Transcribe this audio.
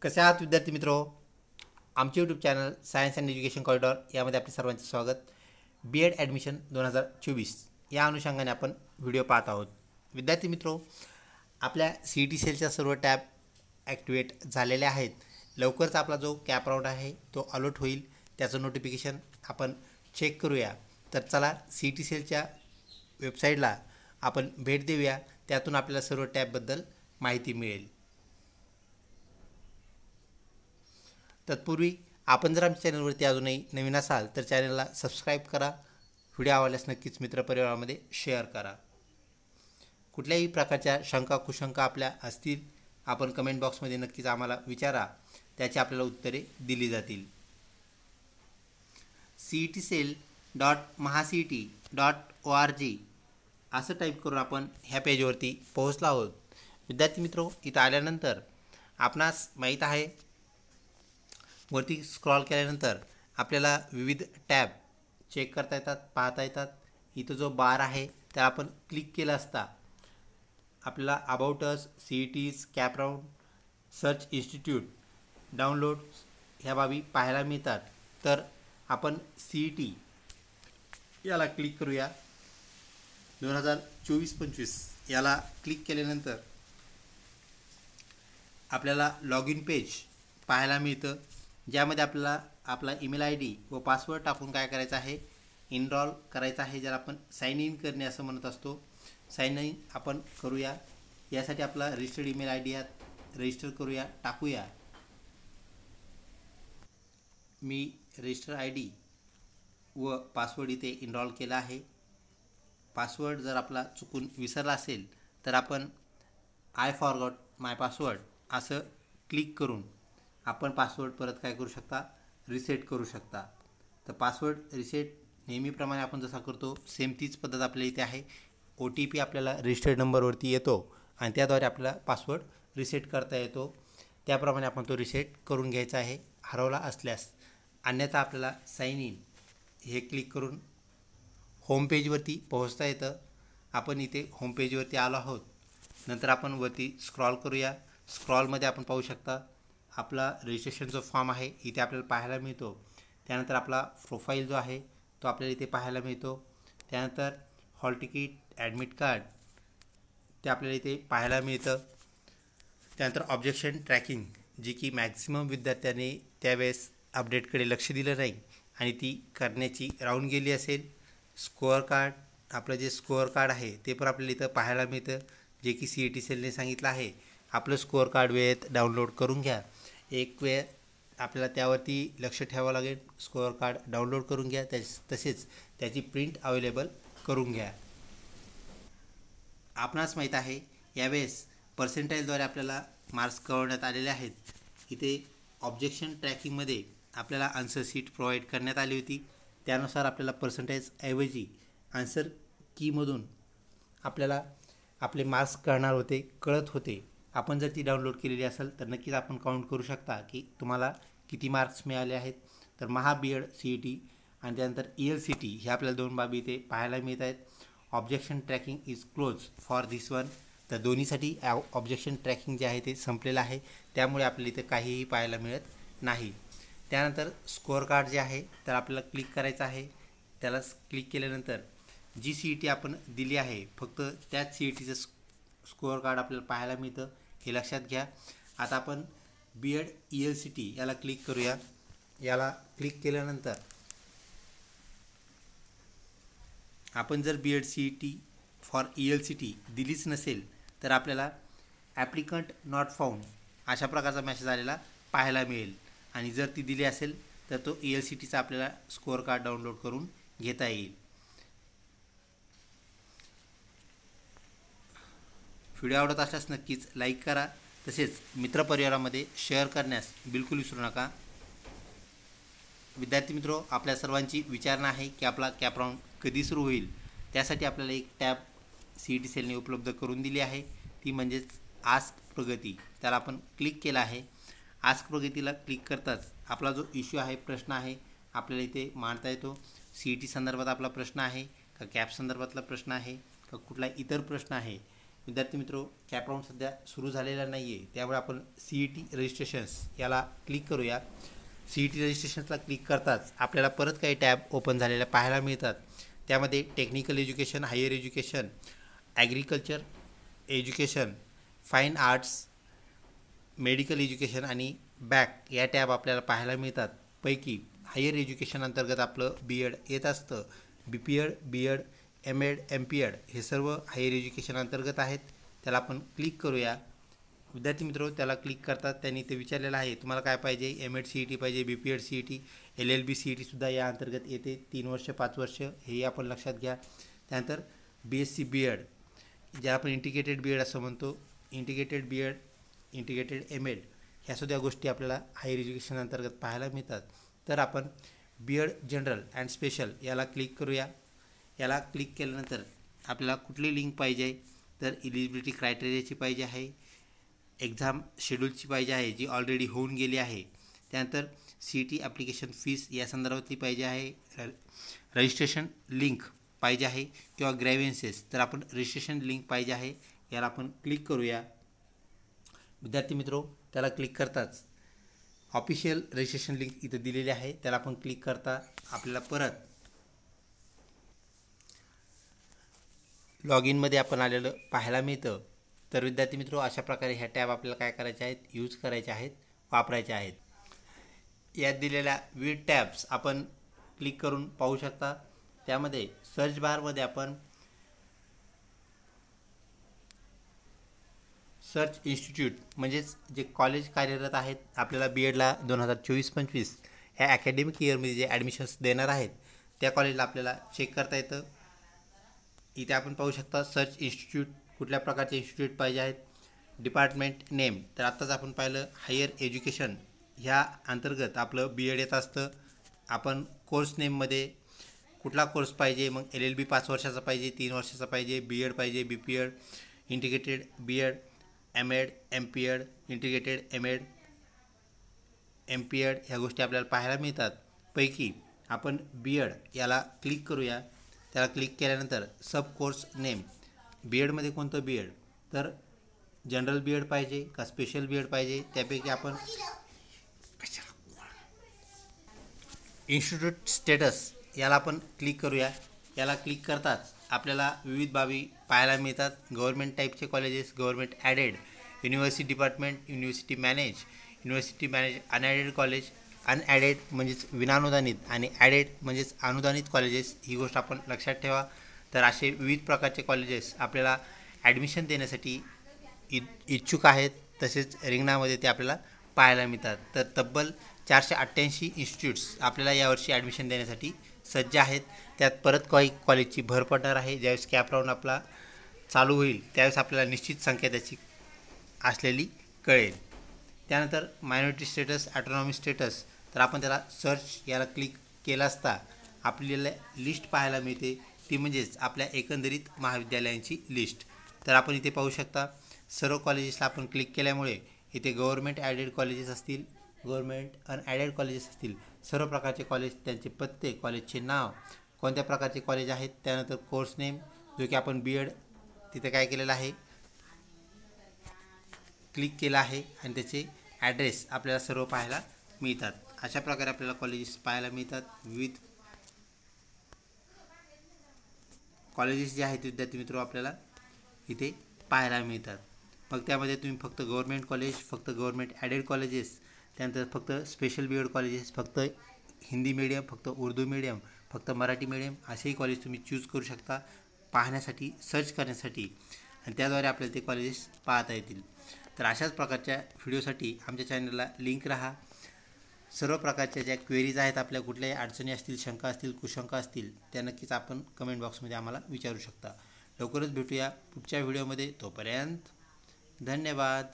कसे आहात विद्यार्थी मित्रो? आमचे YouTube channel science and education corridor यामध्ये आपले सर्वांचे स्वागत. B.Ed ॲडमिशन 2024 या अनुषंगाने आपण व्हिडिओ पाहत आहोत. विद्यार्थी मित्रो, आपल्या CET सेलच्या सर्व टॅब ॲक्टिवेट झालेले आहेत. लवकरच आपला जो कॅप राऊंड आहे तो अलॉट होईल, त्याचं नोटिफिकेशन आपण चेक करूया. तर चला CET सेलच्या वेबसाईटला आपण भेट देऊया, त्यातून आपल्याला सर्व टॅबबद्दल माहिती मिळेल. तत्पूर्वी आपण जर आमच्या चॅनलवरती अजूनही नवीन असाल तर चॅनलला सबस्क्राईब करा. व्हिडिओ आवडल्यास नक्कीच मित्रपरिवारामध्ये शेअर करा. कुठल्याही प्रकारच्या शंका कुशंका आपल्या असतील, आपण कमेंट बॉक्समध्ये नक्कीच आम्हाला विचारा, त्याची आपल्याला उत्तरे दिली जातील. cetcell.mahacet.org असं टाईप करून आपण ह्या पेजवरती पोहोचला आहोत. विद्यार्थी मित्रो, इथं आल्यानंतर आपणास माहीत आहे, वरती स्क्रॉल केल्यानंतर आपल्याला विविध टॅब चेक करता येतात, पाहता येतात. इथं जो बार आहे त्याला आपण क्लिक केलं असता आपल्याला about us, CETs, cap round, search institute, downloads ह्या बाबी पाहायला मिळतात. तर आपण CET याला क्लिक करूया. 2024-25 याला क्लिक केल्यानंतर आपल्याला लॉग इन पेज पाहायला मिळतं, ज्यामध्ये आपल्याला आपला ईमेल ID व पासवर्ड टाकून काय करायचं आहे, इनरोल करायचं आहे, ज्याला आपण साइन इन करणे असं म्हणत असतो. साइन इन आपण करूया. यासाठी आपला रजिस्टर्ड ईमेल ID यात रजिस्टर करूया, टाकूया. मी रजिस्टर ID व पासवर्ड इथे इनरोल केला आहे. पासवर्ड जर आपला चुकून विसरला असेल तर आपण आय फॉरगॉट माय पासवर्ड असं क्लिक करून आपण पासवर्ड परत काय करू शकता, रिसेट करू शकता. तर पासवर्ड रिसेट नेहमीप्रमाणे आपण जसा करतो सेम तीच पद्धत आपल्या इथे आहे. OTP आपल्याला रजिस्टर्ड नंबरवरती येतो आणि त्याद्वारे आपल्याला पासवर्ड रिसेट करता येतो. त्याप्रमाणे आपण तो रिसेट करून घ्यायचा आहे हरवला असल्यास. अन्यथा आपल्याला साइन इन हे क्लिक करून होम पेजवरती पोहोचता येतं. आपण इथे होम पेजवरती आलो आहोत. नंतर आपण वरती स्क्रॉल करूया. स्क्रॉलमध्ये आपण पाहू शकता आपला रजिस्ट्रेशनचा फॉर्म आहे, इथे आपल्याला पाहायला मिळतो. त्यानंतर आपला प्रोफाईल जो आहे तो आपल्याला इथे पाहायला मिळतो. त्यानंतर हॉल तिकीट, ॲडमिट कार्ड ते आपल्याला इथे पाहायला मिळतं. त्यानंतर ऑब्जेक्शन ट्रॅकिंग, जी की मॅक्झिमम विद्यार्थ्यांनी त्यावेळेस अपडेटकडे लक्ष दिलं नाही आणि ती करण्याची राहून गेली असेल. स्कोअर कार्ड, आपलं जे स्कोअर कार्ड आहे ते पण आपल्याला इथं पाहायला मिळतं, जे की CET सेलने सांगितलं आहे आपलं स्कोअर कार्ड वेळेत डाउनलोड करून घ्या. एक वेळ आपल्याला त्यावरती लक्ष ठेवावं लागेल. स्कोअर कार्ड डाउनलोड करून घ्या, तसेच त्याची प्रिंट अवेलेबल करून घ्या. आपणास माहीत आहे यावेळेस पर्सेंटाईलद्वारे आपल्याला मार्क्स कळवण्यात आलेले आहेत. इथे ऑब्जेक्शन ट्रॅकिंगमध्ये आपल्याला आन्सर शीट प्रोव्हाइड करण्यात आली होती. त्यानुसार आपल्याला पर्सेंटेजऐवजी आन्सर कीमधून आपल्याला आपले मार्क्स कळत होते. आपण जर ती डाउनलोड केलेली असेल तर नक्कीच आपण काउंट करू शकता की तुम्हाला किती मार्क्स मिळाले आहेत. तर B.Ed CET आणि त्यानंतर ELCT हे आपल्याला दोन बाबी इथे पाहायला मिळत आहेत. Objection tracking is close for this one. तर दोन्हीसाठी ऑब्जेक्शन ट्रॅकिंग जे आहे ते संपलेलं आहे, त्यामुळे आपल्याला इथे काहीही पाहायला मिळत नाही. त्यानंतर स्कोअर कार्ड जे आहे तर आपल्याला क्लिक करायचं आहे. त्याला क्लिक केल्यानंतर जी CET आपण दिली आहे फक्त त्याच CETचं स्कोअर कार्ड आपल्याला पाहायला मिळतं, हे लक्षात घ्या. आता आपण B.Ed ELCT याला क्लिक करूया. याला क्लिक केल्यानंतर आपण जर B.Ed CET फॉर ELCT दिलीच नसेल तर आपल्याला ॲप्लिकंट नॉट फाउंड अशा प्रकारचा मेसेज आलेला पाहायला मिळेल. आणि जर ती दिली असेल तर तो ELCTचा आपल्याला स्कोअर कार्ड डाउनलोड करून घेता येईल. व्हिडिओ आवडत असल्यास नक्कीच लाईक करा, तसेच मित्रपरिवारामध्ये शेअर करण्यास बिलकुल विसरू नका. विद्यार्थी मित्रो, आपल्या सर्वांची विचारणा आहे की आपला कॅप राऊंड कधी सुरू होईल. त्यासाठी आपल्याला एक टॅब CET सेलने उपलब्ध करून दिली आहे, ती म्हणजेच आस्क प्रगती. त्याला आपण क्लिक केलं आहे. आस्क प्रगतीला क्लिक करताच आपला जो इश्यू आहे, प्रश्न आहे, आपल्याला इथे मांडता येतो. CET संदर्भात आपला प्रश्न आहे का, कॅप संदर्भातला प्रश्न आहे का, कुठला इतर प्रश्न आहे. विद्यार्थी मित्रो, कॅप राऊंड सध्या सुरू झालेला नाही आहे, त्यामुळे आपण CET रजिस्ट्रेशन्स याला क्लिक करूया. CET रजिस्ट्रेशन्सला क्लिक करताच आपल्याला परत काही टॅब ओपन झालेल्या पाहायला मिळतात. त्यामध्ये technical education, higher education, agriculture education, fine arts, medical education आणि बॅक या टॅब आपल्याला पाहायला मिळतात. पैकी हायर एज्युकेशन अंतर्गत आपलं BEd येत असतं. BPEd, BEd, MEd, MPEd हे सर्व हायर एज्युकेशन अंतर्गत आहेत. त्याला आपण क्लिक करूया. विद्यार्थी मित्र, त्याला क्लिक करतात त्यांनी ते विचारलेलं आहे तुम्हाला काय पाहिजे. MEd CET पाहिजे, BPEd CET, LLB CET सुद्धा या अंतर्गत येते. 3 वर्ष 5 वर्ष हे आपण लक्षात घ्या. त्यानंतर BSc BEd ज्याला आपण इंटिग्रेटेड BEd असं म्हणतो, इंटिग्रेटेड BEd, इंटिग्रेटेड MEd ह्या सुद्धा गोष्टी आपल्याला हायर एज्युकेशन अंतर्गत पाहायला मिळतात. तर आपण BEd जनरल अँड स्पेशल याला क्लिक करूया. याला क्लिक केल्यानंतर आपल्याला कुठली लिंक पाहिजे, तर इलिजिबिलिटी क्रायटेरियाची पाहिजे आहे, एक्झाम शेड्यूलची पाहिजे आहे जी ऑलरेडी होऊन गेली आहे. त्यानंतर CET ॲप्लिकेशन फीस या संदर्भातली पाहिजे आहे, रजिस्ट्रेशन लिंक पाहिजे आहे किंवा ग्रॅव्हियन्सेस, तर आपण रजिस्ट्रेशन लिंक पाहिजे आहे. याला आपण क्लिक करूया. विद्यार्थी मित्रो, त्याला क्लिक करताच ऑफिशियल रजिस्ट्रेशन लिंक इथं दिलेली आहे, त्याला आपण क्लिक करता आपल्याला परत लॉग इनमध्ये आपण आलेलं पाहायला मिळतं. तर विद्यार्थी मित्रो, अशा प्रकारे ह्या टॅब आपल्याला काय करायचे आहेत, यूज करायचे आहेत, वापरायचे आहेत. यात दिलेल्या विविध टॅब्स आपण क्लिक करून पाहू शकता. त्यामध्ये सर्च बारमध्ये आपण सर्च इन्स्टिट्यूट म्हणजेच जे कॉलेज कार्यरत आहेत आपल्याला BEdला 2024-25 ह्या ॲकॅडमिक इयरमध्ये जे ॲडमिशन्स देणार आहेत त्या कॉलेजला आपल्याला चेक करता येतं. इथे आपण पाहू शकता सर्च इन्स्टिट्यूट, कुठल्या प्रकारचे इन्स्टिट्यूट पाहिजे आहेत, डिपार्टमेंट नेम, तर आत्ताच आपण पाहिलं हायर एज्युकेशन ह्या अंतर्गत आपलं BEd येत असतं. आपण कोर्स नेममध्ये कुठला कोर्स पाहिजे, मग LLB 5 वर्षाचा पाहिजे, 3 वर्षाचा पाहिजे, BEd पाहिजे, BPEd, integrated BEd, MEd, MPEd, integrated MEd, MPEd ह्या गोष्टी आपल्याला पाहायला मिळतात. पैकी आपण BEd याला क्लिक करूया. त्याला क्लिक केल्यानंतर सब कोर्स नेम, BEdमध्ये कोणतं BEd, तर जनरल BEd पाहिजे का स्पेशल BEd पाहिजे, त्यापैकी आपण इन्स्टिट्यूट स्टेटस याला आपण क्लिक करूया. याला क्लिक करताच आपल्याला विविध बाबी पाहायला मिळतात. गव्हर्नमेंट टाईपचे colleges, government added, university department, university manage, unaided college, unaided म्हणजेच विनानुदानित आणि ॲडेड म्हणजेच अनुदानित कॉलेजेस, ही गोष्ट आपण लक्षात ठेवा. तर असे विविध प्रकारचे कॉलेजेस आपल्याला ॲडमिशन देण्यासाठी इच्छुक आहेत, तसेच रिंगणामध्ये ते आपल्याला पाहायला मिळतात. तर तब्बल 488 इन्स्टिट्यूट्स आपल्याला यावर्षी ॲडमिशन देण्यासाठी सज्ज आहेत. त्यात परत काही कॉलेजची भर पडणार आहे. ज्यावेळेस कॅप राऊंड आपला चालू होईल त्यावेळेस आपल्याला निश्चित संख्या त्याची असलेली कळेल. त्यानंतर मायनॉरिटी स्टेटस, ॲटोनॉमी स्टेटस, तर आपण त्याला सर्च याला क्लिक केला असता आपल्याला लिस्ट पाहायला मिळते, ती म्हणजेच आपल्या एकंदरीत महाविद्यालयांची लिस्ट. तर आपण इथे पाहू शकता सर्व कॉलेजेसला आपण क्लिक केल्यामुळे इथे गव्हर्नमेंट ॲडेड कॉलेजेस असतील, गव्हर्नमेंट अनॲडेड कॉलेजेस असतील, सर्व प्रकारचे कॉलेज, त्यांचे पत्ते, कॉलेजचे नाव, कोणत्या प्रकारचे कॉलेज आहेत, त्यानंतर कोर्स नेम जो की आपण BEd तिथे काय केलेलं आहे, क्लिक केला आहे आणि त्याचे ॲड्रेस आपल्याला सर्व पाहायला मिळतात. अशा प्रकारे आपल्याला कॉलेजेस पाहायला मिळतात. विविध कॉलेजेस जे आहेत विद्यार्थी मित्र आपल्याला इथे पाहायला मिळतात. मग त्यामध्ये तुम्ही फक्त गव्हर्नमेंट कॉलेज, फक्त गव्हर्नमेंट ॲडेड कॉलेजेस, त्यानंतर फक्त स्पेशल BEd कॉलेजेस, फक्त हिंदी मीडियम, फक्त उर्दू मीडियम, फक्त मराठी मीडियम असेही कॉलेज तुम्ही चूज करू शकता पाहण्यासाठी, सर्च करण्यासाठी, आणि त्याद्वारे आपल्याला ते कॉलेजेस पाहता येतील. तर अशाच प्रकारच्या व्हिडिओसाठी आमच्या चॅनलला लिंक राहा. सर्व प्रकारच्या ज्या क्वेरीज आहेत, आपल्या कुठल्याही अडचणी असतील, शंका असतील, कुशंका असतील, त्या नक्कीच आपण कमेंट बॉक्समध्ये आम्हाला विचारू शकता. लवकरच भेटूया पुढच्या व्हिडिओमध्ये. तोपर्यंत धन्यवाद.